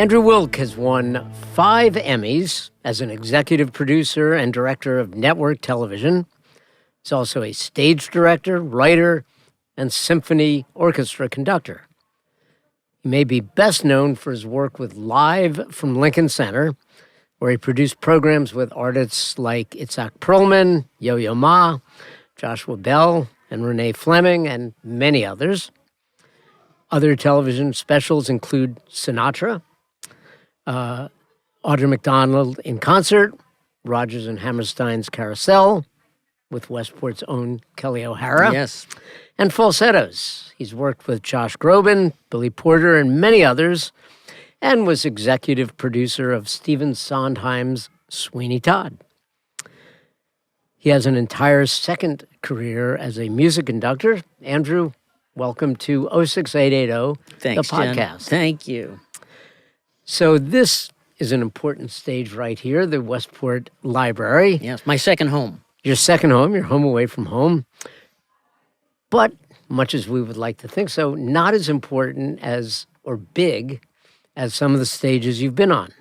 Andrew Wilk has won 5 Emmys as an executive producer and director of network television. He's also a stage director, writer, and symphony orchestra conductor. He may be best known for his work with Live from Lincoln Center, where he produced programs with artists like Itzhak Perlman, Yo-Yo Ma, Joshua Bell, and Renee Fleming, and many others. Other television specials include Sinatra, Audra McDonald in Concert, Rodgers and Hammerstein's Carousel, with Westport's own Kelly O'Hara. Yes. And Falsettos. He's worked with Josh Groban, Billy Porter, and many others, and was executive producer of Stephen Sondheim's Sweeney Todd. He has an entire second career as a music conductor. Andrew, welcome to 06880, Thanks, the podcast. Jen. Thank you. So this is an important stage right here, the Westport Library. Yes, my second home. Your second home, your home away from home. But much as we would like to think so, not as important as, or big, as some of the stages you've been on.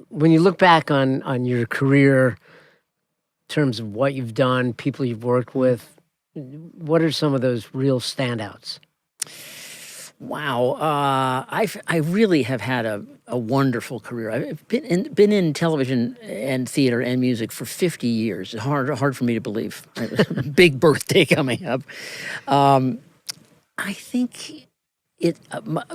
When you look back on your career, in terms of what you've done, people you've worked with, what are some of those real standouts? Wow, I really have had a wonderful career. I've been in television and theater and music for 50 years. It's hard for me to believe. Big birthday coming up. I think it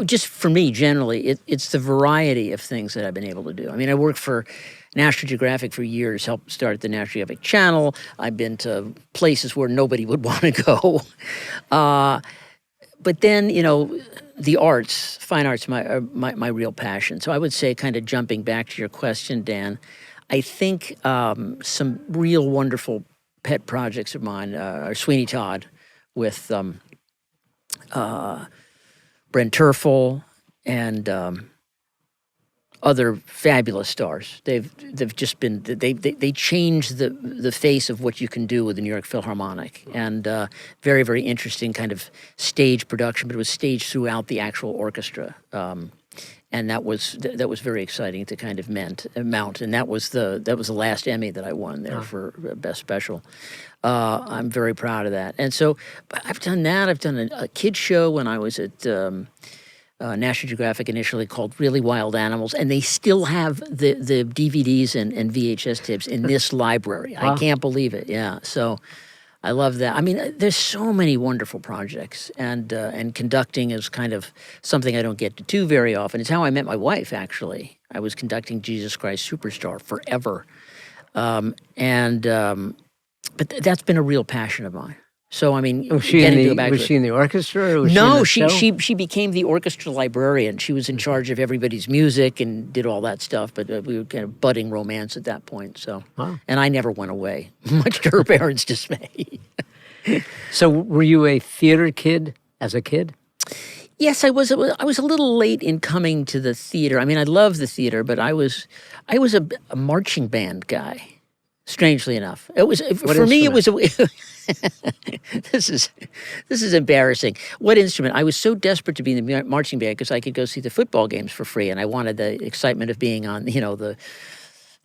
just for me generally, it's the variety of things that I've been able to do. I mean, I worked for National Geographic for years, helped start the National Geographic Channel. I've been to places where nobody would want to go. But then, you know, the arts, fine arts, my real passion. So I would say, kind of jumping back to your question, Dan, I think some real wonderful pet projects of mine are Sweeney Todd with Brent Terfel and other fabulous stars. They've just been they changed the face of what you can do with the New York Philharmonic, and very, very interesting kind of stage production, but it was staged throughout the actual orchestra, and that was very exciting to kind of mount, and that was the last Emmy that I won there for Best Special. I'm very proud of that, and so I've done that. I've done a kids show when I was at National Geographic initially, called Really Wild Animals, and they still have the DVDs and VHS tapes in this library. Wow. I can't believe it. Yeah, so I love that. I mean, there's so many wonderful projects, and conducting is kind of something I don't get to do very often. It's how I met my wife, actually. I was conducting Jesus Christ Superstar forever, but that's been a real passion of mine. So, I mean, was she in the orchestra? Or was no, she became the orchestra librarian. She was in charge of everybody's music and did all that stuff. But we were kind of budding romance at that point. So, wow. And I never went away, much to her parents' dismay. So, were you a theater kid as a kid? Yes, I was. I was a little late in coming to the theater. I mean, I love the theater, but I was a marching band guy. Strangely enough, it was for me. It was this is embarrassing. What instrument? I was so desperate to be in the marching band because I could go see the football games for free, and I wanted the excitement of being on, you know, the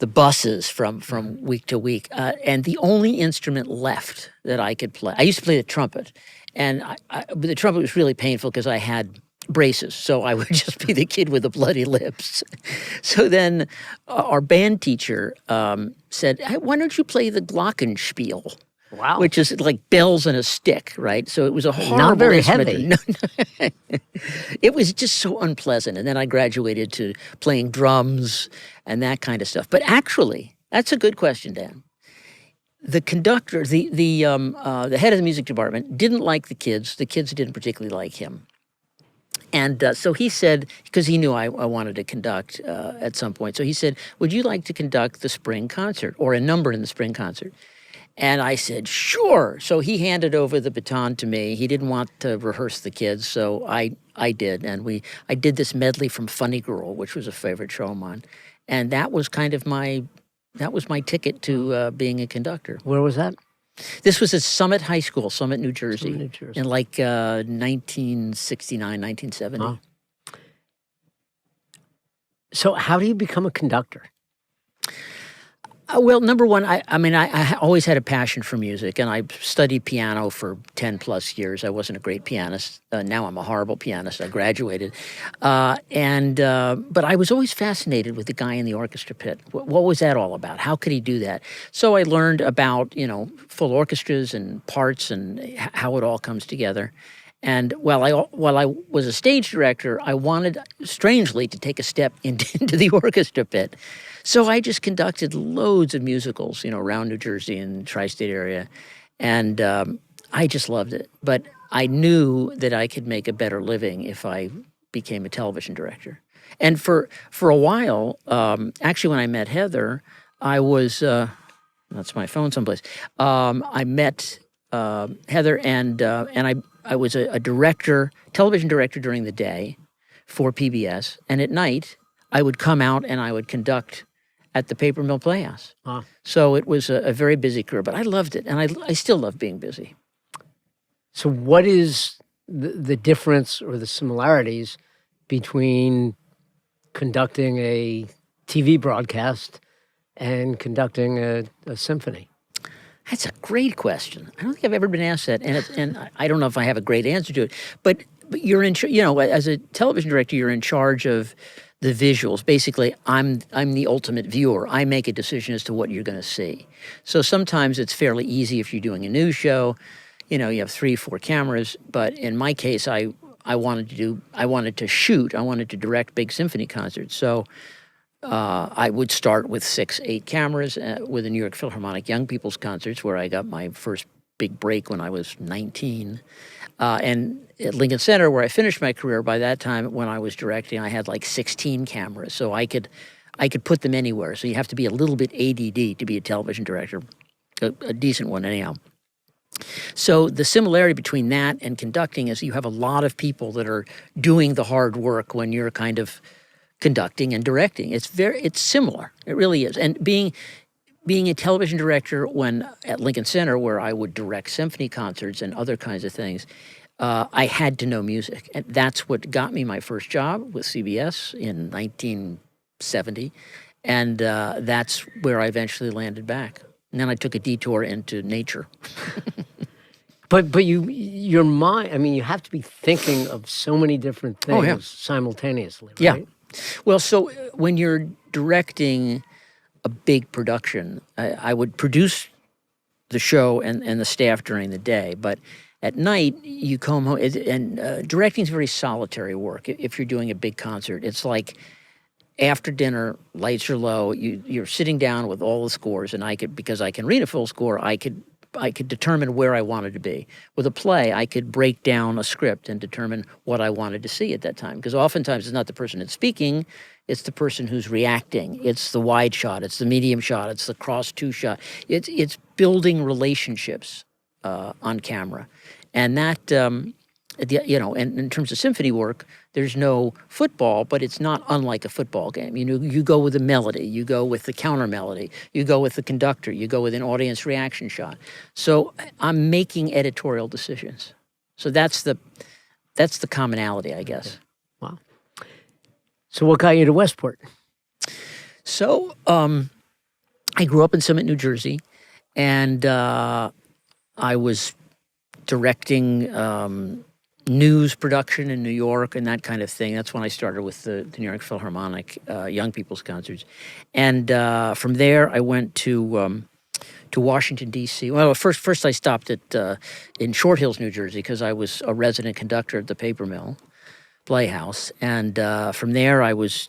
buses from week to week. And the only instrument left that I could play, I used to play the trumpet, and but the trumpet was really painful because I had braces, so I would just be the kid with the bloody lips. So then our band teacher said, hey, why don't you play the glockenspiel? Wow. Which is like bells and a stick, right? So it was a horrible Not very instrument. heavy. No. It was just so unpleasant. And then I graduated to playing drums and that kind of stuff. But actually, that's a good question, Dan. The conductor, the head of the music department, didn't like the kids. The kids didn't particularly like him. And so he said, because he knew I wanted to conduct at some point, so he said, would you like to conduct the spring concert or a number in the spring concert? And I said, sure. So he handed over the baton to me. He didn't want to rehearse the kids, so I did. And I did this medley from Funny Girl, which was a favorite show of mine. And that was kind of my ticket to being a conductor. Where was that? This was at Summit High School, Summit, New Jersey, in like 1969, 1970. Huh. So how do you become a conductor? Well, number one, I always had a passion for music, and I studied piano for 10 plus years. I wasn't a great pianist. Now I'm a horrible pianist. I graduated. But I was always fascinated with the guy in the orchestra pit. What was that all about? How could he do that? So I learned about, full orchestras and parts and how it all comes together. And while I was a stage director, I wanted, strangely, to take a step into the orchestra pit. So I just conducted loads of musicals, around New Jersey and tri-state area. And I just loved it. But I knew that I could make a better living if I became a television director. And for a while, actually when I met Heather, I was, that's my phone someplace. I met Heather and I was a director, television director during the day for PBS. And at night, I would come out and I would conduct at the Paper Mill Playhouse. Huh. So it was a very busy career, but I loved it. And I still love being busy. So what is the difference or the similarities between conducting a TV broadcast and conducting a symphony? That's a great question. I don't think I've ever been asked that, and I don't know if I have a great answer to it. But you're in, as a television director, you're in charge of the visuals. Basically, I'm the ultimate viewer. I make a decision as to what you're going to see. So sometimes it's fairly easy if you're doing a news show. You have 3-4 cameras. But in my case, I wanted to shoot. I wanted to direct big symphony concerts. So I would start with 6-8 cameras with the New York Philharmonic Young People's Concerts, where I got my first big break when I was 19. And at Lincoln Center, where I finished my career, by that time when I was directing, I had like 16 cameras. So I could put them anywhere. So you have to be a little bit ADD to be a television director, a decent one anyhow. So the similarity between that and conducting is you have a lot of people that are doing the hard work when you're kind of conducting and directing. It's similar. It really is. And being a television director at Lincoln Center, where I would direct symphony concerts and other kinds of things, I had to know music. And that's what got me my first job with CBS in 1970. And that's where I eventually landed back. And then I took a detour into nature. But your mind, you have to be thinking of so many different things simultaneously, right? Yeah. Well, so when you're directing a big production, I would produce the show and the staff during the day, but at night you come home, and directing is very solitary work. If you're doing a big concert, it's like after dinner, lights are low, you're sitting down with all the scores, and because I can read a full score, I could determine where I wanted to be. With a play, I could break down a script and determine what I wanted to see at that time. Because oftentimes it's not the person that's speaking, it's the person who's reacting. It's the wide shot, it's the medium shot, it's the cross-2 shot. It's building relationships on camera. And that, and in terms of symphony work, there's no football, but it's not unlike a football game. You go with the melody, you go with the counter melody, you go with the conductor, you go with an audience reaction shot. So I'm making editorial decisions. So that's the commonality, I guess. Wow. So what got you to Westport? So I grew up in Summit, New Jersey, and I was directing news production in New York and that kind of thing. That's when I started with the New York Philharmonic Young People's Concerts. And from there, I went to Washington, D.C. Well, first I stopped in Short Hills, New Jersey, because I was a resident conductor at the Paper Mill Playhouse. And from there, I was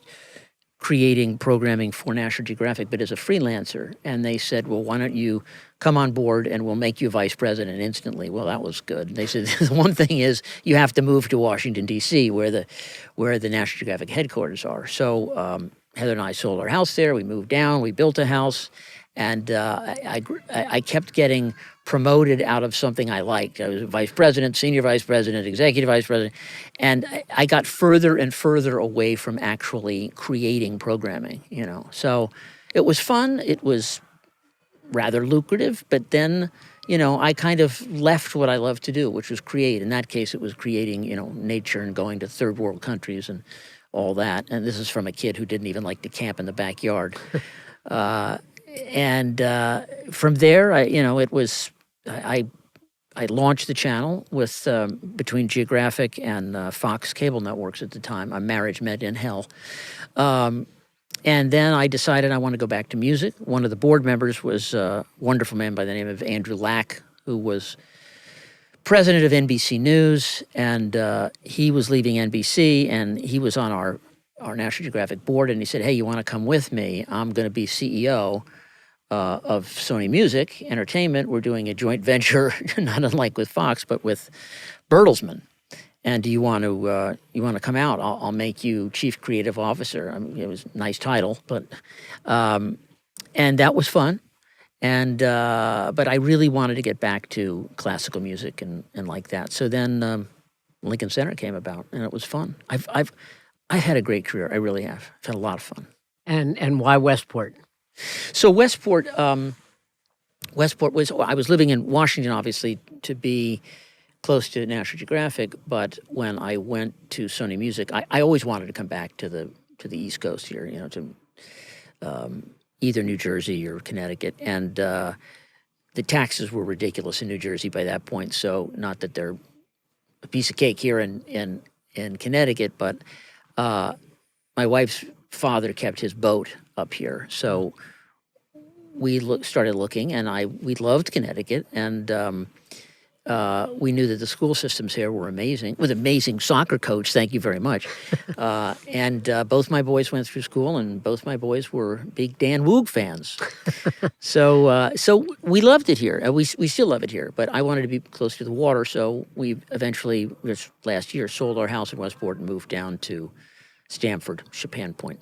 creating programming for National Geographic, but as a freelancer. And they said, well, why don't you come on board and we'll make you vice president instantly. Well, that was good. They said, the one thing is you have to move to Washington, D.C., where the National Geographic headquarters are. So Heather and I sold our house there. We moved down. We built a house. And I kept getting promoted out of something I liked. I was vice president, senior vice president, executive vice president. And I got further and further away from actually creating programming, So it was fun. It was rather lucrative. But then, I kind of left what I loved to do, which was create. In that case, it was creating, nature and going to third world countries and all that. And this is from a kid who didn't even like to camp in the backyard. And from there, I launched the channel with between Geographic and Fox cable networks at the time. A marriage met in hell. And then I decided I want to go back to music. One of the board members was a wonderful man by the name of Andrew Wilk, who was president of NBC News, and he was leaving NBC, and he was on our National Geographic board, and he said, hey, you want to come with me? I'm going to be CEO of Sony Music Entertainment. We're doing a joint venture, not unlike with Fox, but with Bertelsmann. And do you want to come out? I'll make you Chief Creative Officer. I mean, it was a nice title, but and that was fun. And but I really wanted to get back to classical music and like that. So then Lincoln Center came about, and it was fun. I had a great career. I really have. I've had a lot of fun. And why Westport? So Westport was, I was living in Washington, obviously, to be close to National Geographic, but when I went to Sony Music, I always wanted to come back to the East Coast here, to either New Jersey or Connecticut, and the taxes were ridiculous in New Jersey by that point, so not that they're a piece of cake here in Connecticut, but my wife's father kept his boat up here, so we started looking, and we loved Connecticut, and we knew that the school systems here were amazing, with amazing soccer coach, thank you very much, and both my boys went through school, and both my boys were big Dan Woog fans, so we loved it here, we still love it here, but I wanted to be close to the water, so we eventually, just last year, sold our house in Westport and moved down to Stamford, Chopin Point,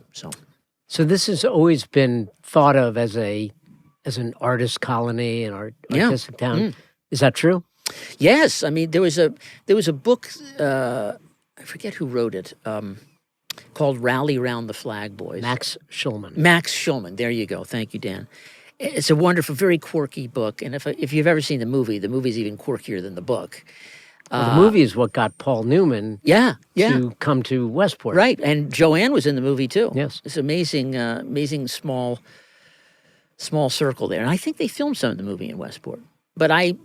So this has always been thought of as an artist colony, an artistic town. Mm. Is that true? Yes. I mean, there was a book, I forget who wrote it, called Rally Round the Flag Boys. Max Schulman. Max Schulman. There you go. Thank you, Dan. It's a wonderful, very quirky book. And if you've ever seen the movie's even quirkier than the book. Well, the movie is what got Paul Newman to come to Westport. Right. And Joanne was in the movie, too. Yes. It's amazing small circle there. And I think they filmed some of the movie in Westport. But I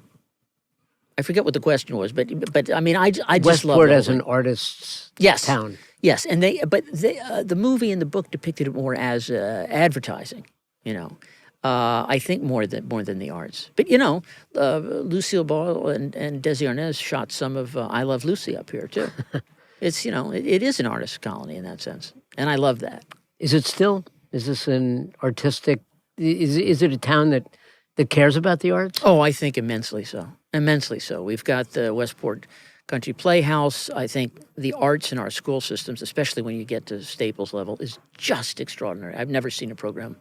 forget what the question was, but I mean, I just love Westport as an artist's town. Yes, and the movie and the book depicted it more as advertising, I think more than the arts. But Lucille Ball and Desi Arnaz shot some of I Love Lucy up here too. It's it is an artist colony in that sense, and I love that. Is it still? Is this an artistic? Is it a town that cares about the arts? Oh, I think immensely so. Immensely so. We've got the Westport Country Playhouse. I think the arts in our school systems, especially when you get to Staples level, is just extraordinary. I've never seen a program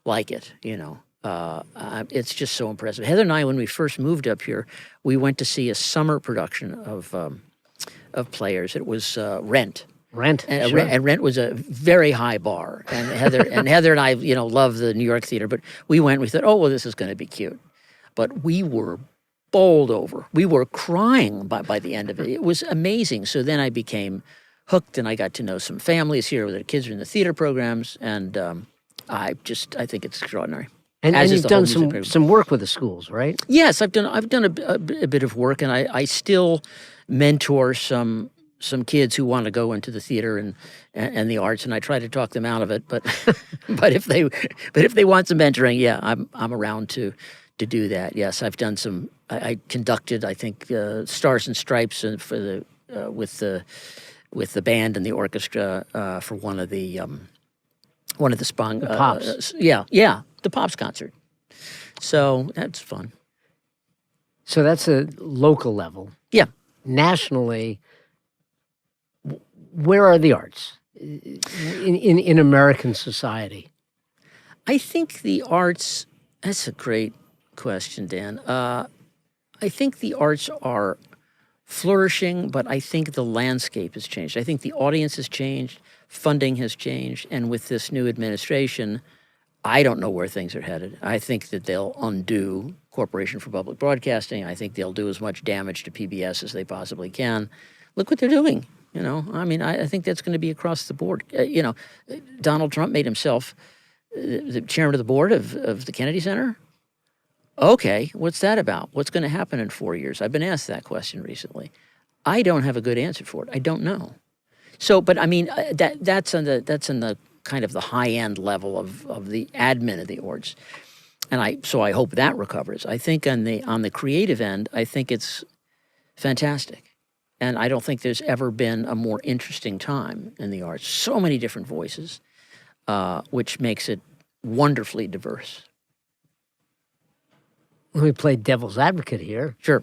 like it, It's just so impressive. Heather and I, when we first moved up here, we went to see a summer production of Players. It was Rent. Rent, and, sure. And Rent was a very high bar. And Heather and I, love the New York theater, but we went and we thought, oh, well, this is going to be cute. But we were bowled over. We were crying by the end of it. It was amazing. So then I became hooked, and I got to know some families here where their kids are in the theater programs, and I think it's extraordinary. And you've done some work with the schools, right? Yes, I've done a bit of work, and I still mentor some kids who want to go into the theater and the arts, and I try to talk them out of it. But but if they want some mentoring, yeah, I'm around to do that. Yes, I've done some. I conducted, I think, Stars and Stripes for the with the band and the orchestra for one of the Spong Pops. The Pops concert. So that's fun. So that's a local level. Yeah. Nationally, where are the arts in American society? I think the arts. That's a great question, Dan. I think the arts are flourishing, but I think the landscape has changed. I think the audience has changed, funding has changed, and with this new administration, I don't know where things are headed. I think that they'll undo Corporation for Public Broadcasting. I think they'll do as much damage to PBS as they possibly can. Look what they're doing. You know, I mean, I think that's going to be across the board. You know, Donald Trump made himself the chairman of the board of the Kennedy Center. Okay, what's that about? What's going to happen in 4 years? I've been asked that question recently. I don't have a good answer for it. I don't know. So, but I mean, that's in the kind of the high end level of the admin of the awards, and I hope that recovers. I think on the creative end, I think it's fantastic. And I don't think there's ever been a more interesting time in the arts. So many different voices, which makes it wonderfully diverse. Let me play devil's advocate here. Sure.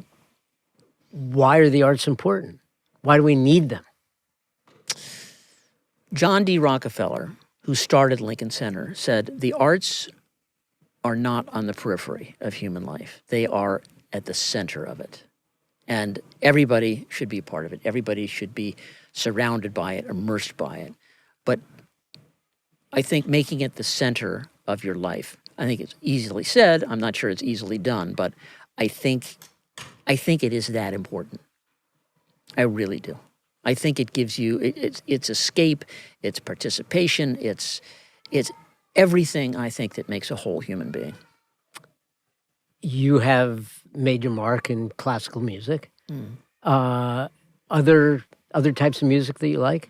Why are the arts important? Why do we need them? John D. Rockefeller, who started Lincoln Center, said the arts are not on the periphery of human life. They are at the center of it. And everybody should be a part of it. Everybody should be surrounded by it, immersed by it. But I think making it the center of your life, I think it's easily said. I'm not sure it's easily done, but I think it is that important. I really do. I think it gives you it's escape, it's participation, it's everything I think that makes a whole human being. You have made your mark in classical music. Other types of music that you like?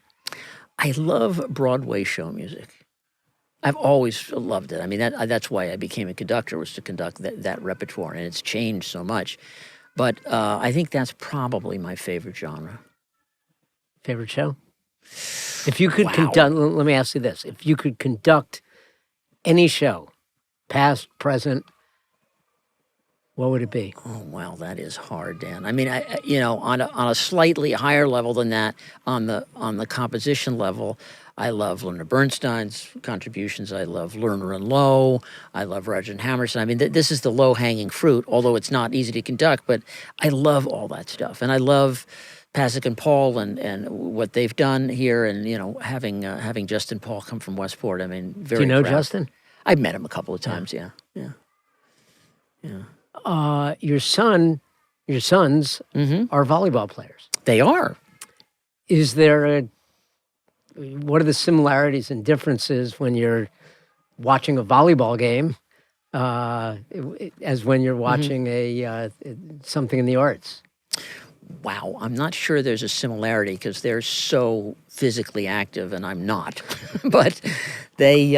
I love Broadway show music. I've always loved it. I mean, that's why I became a conductor, was to conduct that repertoire, and it's changed so much. But I think that's probably my favorite genre. Favorite show? If you could conduct, let me ask you this. If you could conduct any show, past, present, what would it be? Oh, wow, that is hard, Dan. I mean, on a slightly higher level than that, on the composition level, I love Leonard Bernstein's contributions. I love Lerner and Lowe. I love Roger and Hammerstein. I mean, this is the low-hanging fruit, although it's not easy to conduct, but I love all that stuff. And I love Pasek and Paul and what they've done here, and, having Justin Paul come from Westport. I mean, very Do you know proud. Justin? I've met him a couple of times, yeah. Your sons are volleyball players. They are. What are the similarities and differences when you're watching a volleyball game as when you're watching something in the arts? Wow, I'm not sure there's a similarity because they're so physically active and I'm not. But they,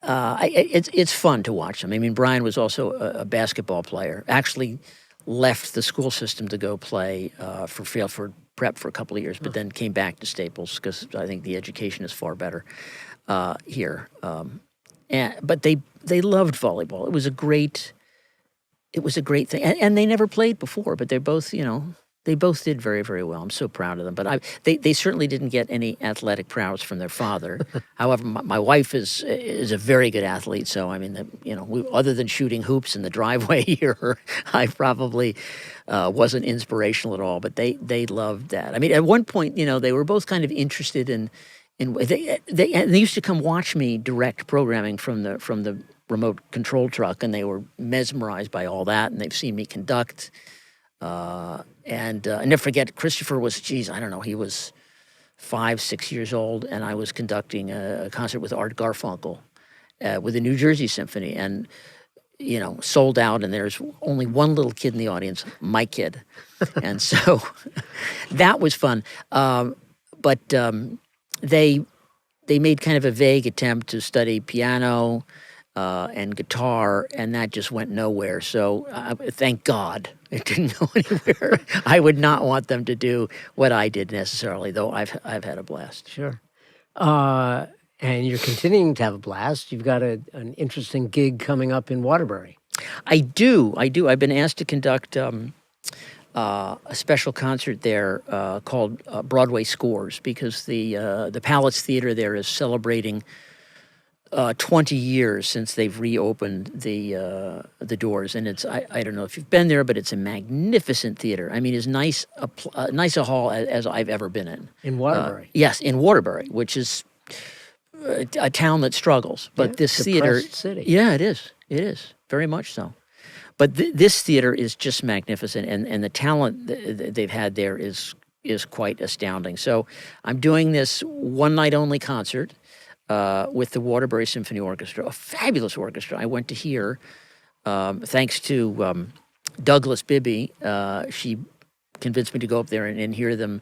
it's fun to watch them. I mean, Brian was also a basketball player. Actually, left the school system to go play for Fairfield Prep for a couple of years, but then came back to Staples because I think the education is far better here. But they loved volleyball. It was a great thing, and they never played before. But they both did very, very well. I'm so proud of them. But they certainly didn't get any athletic prowess from their father. However, my wife is a very good athlete. So I mean, other than shooting hoops in the driveway here, I probably wasn't inspirational at all. But they loved that. I mean, at one point, they were both kind of interested in they used to come watch me direct programming from the remote control truck, and they were mesmerized by all that. And they've seen me conduct. And I never forget, Christopher was, he was 5-6 years old, and I was conducting a concert with Art Garfunkel with the New Jersey Symphony, and, sold out, and there's only one little kid in the audience, my kid. And so that was fun. But they made kind of a vague attempt to study piano and guitar, and that just went nowhere. So thank God it didn't go anywhere. I would not want them to do what I did necessarily, though I've had a blast. Sure. And you're continuing to have a blast. You've got an interesting gig coming up in Waterbury. I do. I've been asked to conduct a special concert there called Broadway Scores, because the Palace Theater there is celebrating 20 years since they've reopened the doors, and it's I don't know if you've been there, but it's a magnificent theater. I mean, as nice a hall as I've ever been in. In Waterbury. Yes, in Waterbury, which is a town that struggles. But this theater, city. Yeah, it is very much so. But this theater is just magnificent, and the talent they've had there is is quite astounding. So I'm doing this one-night-only concert with the Waterbury Symphony Orchestra, a fabulous orchestra. I went to hear, thanks to Douglas Bibby. She convinced me to go up there and hear them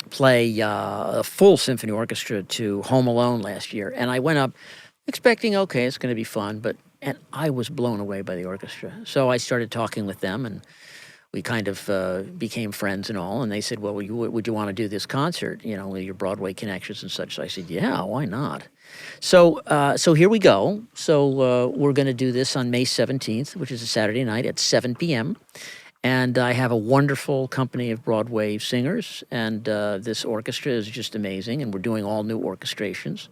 play a full symphony orchestra to Home Alone last year. And I went up expecting, okay, it's going to be fun, and I was blown away by the orchestra. So I started talking with them, and we kind of became friends and all. And they said, well, would you want to do this concert, with your Broadway connections and such? So I said, yeah, why not? So here we go. So we're going to do this on May 17th, which is a Saturday night at 7 p.m., and I have a wonderful company of Broadway singers, and this orchestra is just amazing, and we're doing all new orchestrations,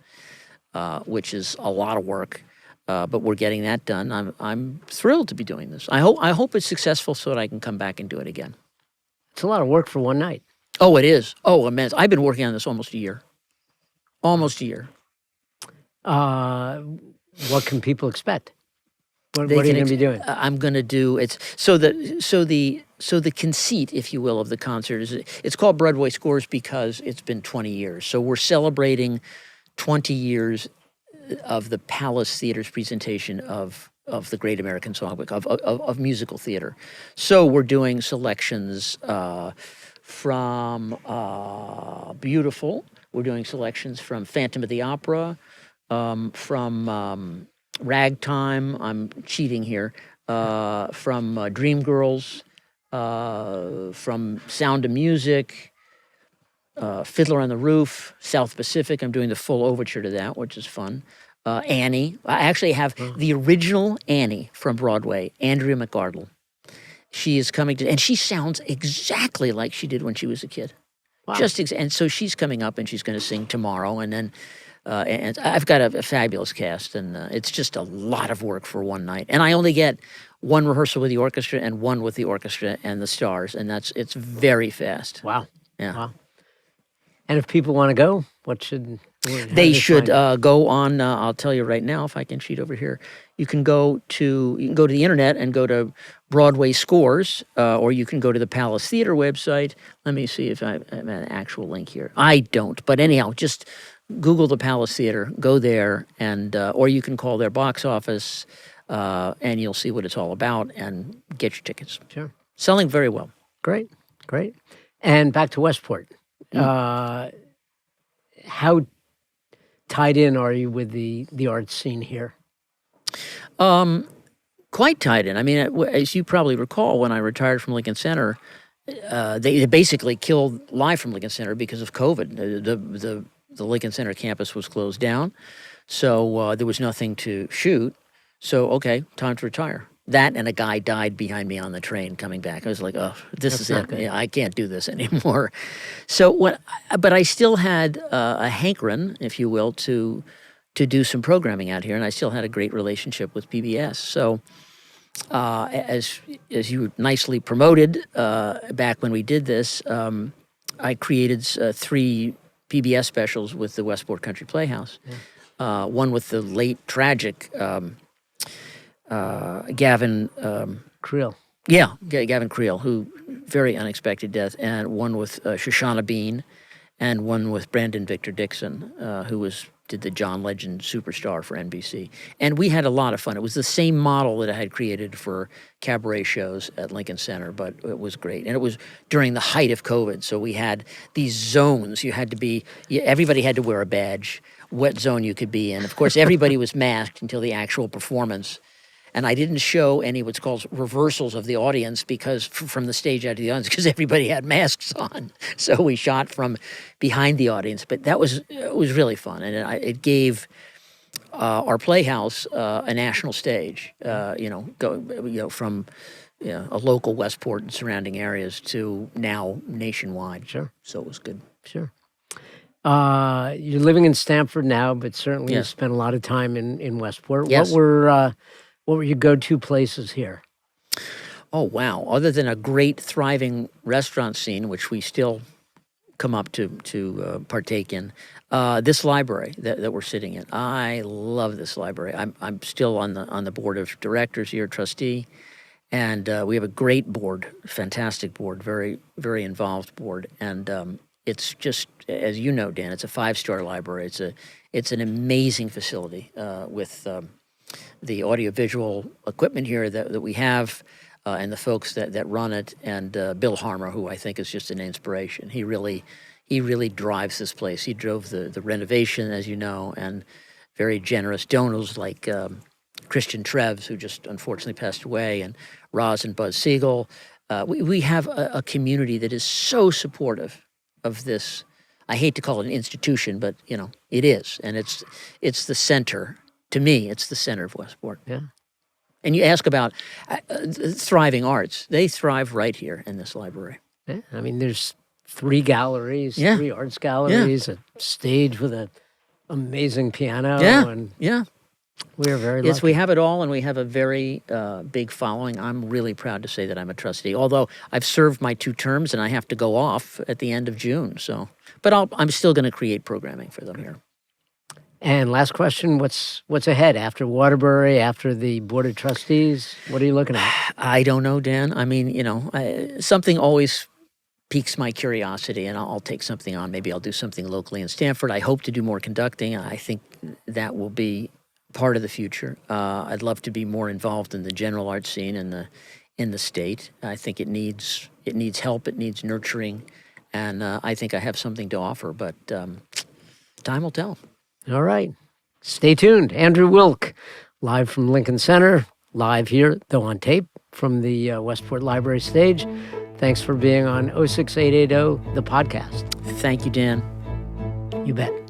which is a lot of work, but we're getting that done. I'm thrilled to be doing this. I hope it's successful so that I can come back and do it again. It's a lot of work for one night. Oh, it is. Oh, immense. I've been working on this almost a year. Almost a year. What can people expect? What are you going to be doing? I'm going to do it's so the conceit, if you will, of the concert is it's called Broadway Scores because it's been 20 years. So we're celebrating 20 years of the Palace Theater's presentation of the Great American Songbook of musical theater. So we're doing selections from Beautiful. We're doing selections from Phantom of the Opera, from Ragtime, I'm cheating here, from Dreamgirls, from Sound of Music, Fiddler on the Roof, South Pacific. I'm doing the full overture to that, which is fun. Annie. I actually have the original Annie from Broadway, Andrea McDonald. She is coming to, and she sounds exactly like she did when she was a kid. Wow. And so she's coming up and she's going to sing tomorrow, and then and I've got a fabulous cast, and it's just a lot of work for one night. And I only get one rehearsal with the orchestra and one with the orchestra and the stars, and it's very fast. Wow. Yeah. Wow. And if people want to go, They should go on. I'll tell you right now, if I can cheat over here, you can go to the internet and go to Broadway Scores, or you can go to the Palace Theater website. Let me see if I have an actual link here. I don't, but anyhow, just Google the Palace Theater, go there, and or you can call their box office, and you'll see what it's all about and get your tickets. Sure. Selling very well. Great. And back to Westport. How tied in are you with the art scene here? Quite tied in. I mean, as you probably recall, when I retired from Lincoln Center, they basically killed Live from Lincoln Center because of COVID. The Lincoln Center campus was closed down, so there was nothing to shoot. So, okay, time to retire. That and a guy died behind me on the train coming back. I was like, oh, this is it. Yeah, I can't do this anymore. So but I still had a hankering, if you will, to do some programming out here, and I still had a great relationship with PBS. So as you nicely promoted back when we did this, I created 3 PBS specials with the Westport Country Playhouse. Yeah. One with the late tragic Gavin Creel. Yeah, Gavin Creel, who very unexpected death, and one with Shoshana Bean, and one with Brandon Victor Dixon, who did the John Legend Superstar for NBC. And we had a lot of fun. It was the same model that I had created for cabaret shows at Lincoln Center, but it was great. And it was during the height of COVID, so we had these zones. Everybody had to wear a badge, what zone you could be in. Of course, everybody was masked until the actual performance. And I didn't show any what's called reversals of the audience because from the stage out of the audience because everybody had masks on. So we shot from behind the audience. But it was really fun, and it gave our playhouse a national stage. From a local Westport and surrounding areas to now nationwide. Sure. So it was good. Sure. You're living in Stamford now, but certainly you Yes. spent a lot of time in Westport. Yes. What were your go-to places here? Oh, wow. Other than a great, thriving restaurant scene, which we still come up to partake in, this library that we're sitting in. I love this library. I'm still on the board of directors here, trustee, And we have a great board, fantastic board, very, very involved board. And it's just, as you know, Dan, it's a 5-star library. It's an amazing facility with the audiovisual equipment here that we have, and the folks that run it, and Bill Harmer, who I think is just an inspiration. He really drives this place. He drove the renovation, as you know, and very generous donors like Christian Trefz, who just unfortunately passed away, and Roz and Buzz Siegel. We have a community that is so supportive of this. I hate to call it an institution, but it is, and it's the center. To me, it's the center of Westport. Yeah. And you ask about thriving arts; they thrive right here in this library. Yeah. I mean, there's 3 galleries, Yeah. 3 arts galleries, a stage with an amazing piano. Yeah, And yeah. we are very lucky. Yes, we have it all, and we have a very big following. I'm really proud to say that I'm a trustee, although I've served my 2 terms and I have to go off at the end of June. But I'm still going to create programming for them here. And last question, what's ahead after Waterbury, after the Board of Trustees? What are you looking at? I don't know, Dan. I mean, something always piques my curiosity, and I'll take something on. Maybe I'll do something locally in Stamford. I hope to do more conducting. I think that will be part of the future. I'd love to be more involved in the general art scene in the state. I think it needs help. It needs nurturing, and I think I have something to offer. But time will tell. All right. Stay tuned. Andrew Wilk, live from Lincoln Center, live here, though on tape, from the Westport Library stage. Thanks for being on 06880, the podcast. Thank you, Dan. You bet.